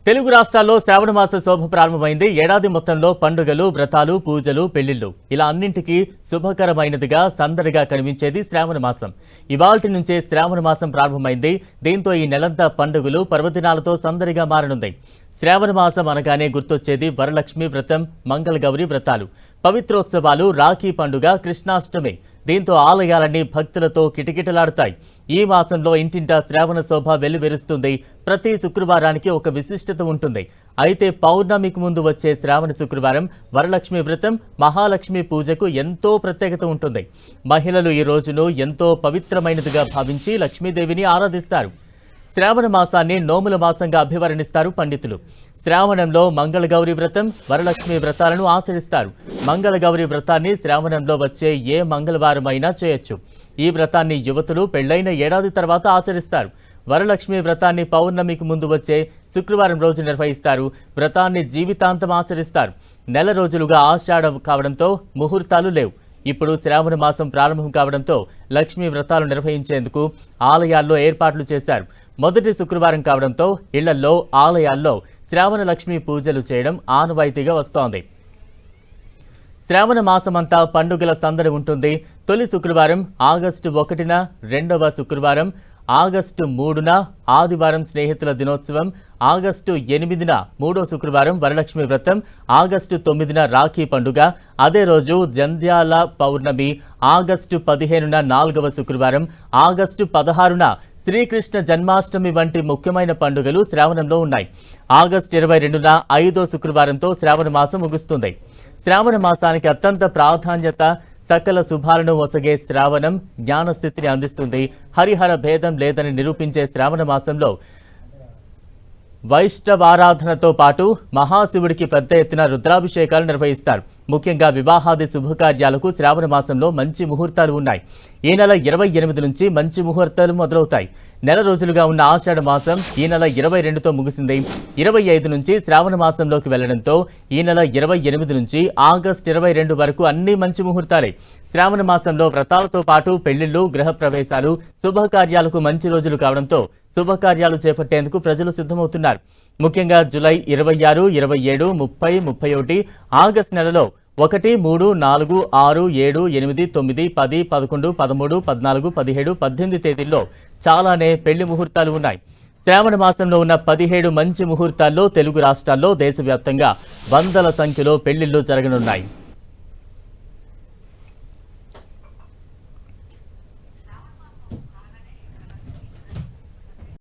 తెలుగు రాష్ట్రాల్లో శ్రావణ మాస శోభ ప్రారంభమైంది. ఏడాది మొత్తంలో పండుగలు, వ్రతాలు, పూజలు, పెళ్లిళ్లు ఇలా అన్నింటికీ శుభకరమైనదిగా సందడిగా కనిపించేది శ్రావణ మాసం. ఇవాల్టి నుంచే శ్రావణ మాసం ప్రారంభమైంది. దీంతో ఈ నెలంతా పండుగలు, పర్వదినాలతో సందడిగా మారనుంది. శ్రావణ మాసం అనగానే గుర్తొచ్చేది వరలక్ష్మి వ్రతం, మంగళగౌరి వ్రతాలు, పవిత్రోత్సవాలు, రాఖీ పండుగ, కృష్ణాష్టమి. దీంతో ఆలయాలన్నీ భక్తులతో కిటకిటలాడుతాయి. ఈ మాసంలో ఇంటింటా శ్రావణ శోభ వెల్లువెరుస్తుంది. ప్రతి శుక్రవారానికి ఒక విశిష్టత ఉంటుంది. అయితే పౌర్ణమికి ముందు వచ్చే శ్రావణ శుక్రవారం వరలక్ష్మి వ్రతం, మహాలక్ష్మి పూజకు ఎంతో ప్రత్యేకత ఉంటుంది. మహిళలు ఈ రోజును ఎంతో పవిత్రమైనదిగా భావించి లక్ష్మీదేవిని ఆరాధిస్తారు. శ్రావణ మాసాన్ని నోముల మాసంగా అభివర్ణిస్తారు పండితులు. శ్రావణంలో మంగళగౌరి వ్రతం, వరలక్ష్మి వ్రతాలను ఆచరిస్తారు. మంగళగౌరి వ్రతాన్ని శ్రావణంలో వచ్చే ఏ మంగళవారమైనా చేయొచ్చు. ఈ వ్రతాన్ని యువతులు పెళ్లైన ఏడాది తర్వాత ఆచరిస్తారు. వరలక్ష్మి వ్రతాన్ని పౌర్ణమికి ముందు వచ్చే శుక్రవారం రోజు నిర్వహిస్తారు. వ్రతాన్ని జీవితాంతం ఆచరిస్తారు. నెల రోజులుగా ఆషాఢం కావడంతో ముహూర్తాలు లేవు. ఇప్పుడు శ్రావణ మాసం ప్రారంభం కావడంతో లక్ష్మీ వ్రతాలు నిర్వహించేందుకు ఆలయాల్లో ఏర్పాట్లు చేశారు. మొదటి శుక్రవారం కావడంతో ఇళ్లల్లో, ఆలయాల్లో శ్రావణ లక్ష్మీ పూజలు చేయడం ఆనవాయితీగా వస్తోంది. శ్రావణ మాసమంతా పండుగల సందడి ఉంటుంది. తొలి శుక్రవారం ఆగస్టు 1న, రెండవ శుక్రవారం ఆగస్టు 3న ఆదివారం స్నేహితుల దినోత్సవం, ఆగస్టు 8న మూడో శుక్రవారం వరలక్ష్మి వ్రతం, ఆగస్టు 9న రాఖీ పండుగ, అదే రోజు జంధ్యాల పౌర్ణమి, ఆగస్టు 15న 4వ శుక్రవారం, ఆగస్టు 16న శ్రీకృష్ణ జన్మాష్టమి వంటి ముఖ్యమైన పండుగలు శ్రావణంలో ఉన్నాయి. ఆగస్టు 22న 5వ శుక్రవారంతో శ్రావణ మాసం ముగుస్తుంది. శ్రావణ మాసానికి అత్యంత ప్రాధాన్యత, సకల శుభాలను ఒసగే శ్రావణం జ్ఞానస్థితిని అందిస్తుంది. హరిహర భేదం లేదని నిరూపించే శ్రావణ మాసంలో వైష్ణవారాధనతో పాటు మహాశివుడికి పెద్ద ఎత్తున రుద్రాభిషేకాలు నిర్వహిస్తారు. ముఖ్యంగా వివాహాది శుభకార్యాలకు శ్రావణ మాసంలో మంచి ముహూర్తాలు ఉన్నాయి. ఈ నెల 28 నుంచి మంచి ముహూర్తాలు మొదలవుతాయి. నెల రోజులుగా ఉన్న ఆషాఢ మాసం ఈ నెల 22తో ముగిసింది. 25 నుంచి శ్రావణ మాసంలోకి వెళ్లడంతో ఈ నెల 28 నుంచి ఆగస్టు 22 వరకు అన్ని మంచి ముహూర్తాలే. శ్రావణ మాసంలో వ్రతాలతో పాటు పెళ్లిళ్లు, గృహప్రవేశాలు, శుభకార్యాలకు మంచి రోజులు కావడంతో శుభకార్యాలు చేపట్టేందుకు ప్రజలు సిద్ధమవుతున్నారు. ముఖ్యంగా జూలై 26, 27, 30, 31, ఆగస్టు నెలలో 1, 3, 4, 6, 7, 8, 9, 10, 11, 13, 14, 17, 18 తేదీల్లో చాలానే పెళ్లి ముహూర్తాలు ఉన్నాయి. శ్రావణ మాసంలో ఉన్న 17 మంచి ముహూర్తాల్లో తెలుగు రాష్ట్రాల్లో దేశవ్యాప్తంగా వందల సంఖ్యలో పెళ్లిళ్లు జరగనున్నాయి.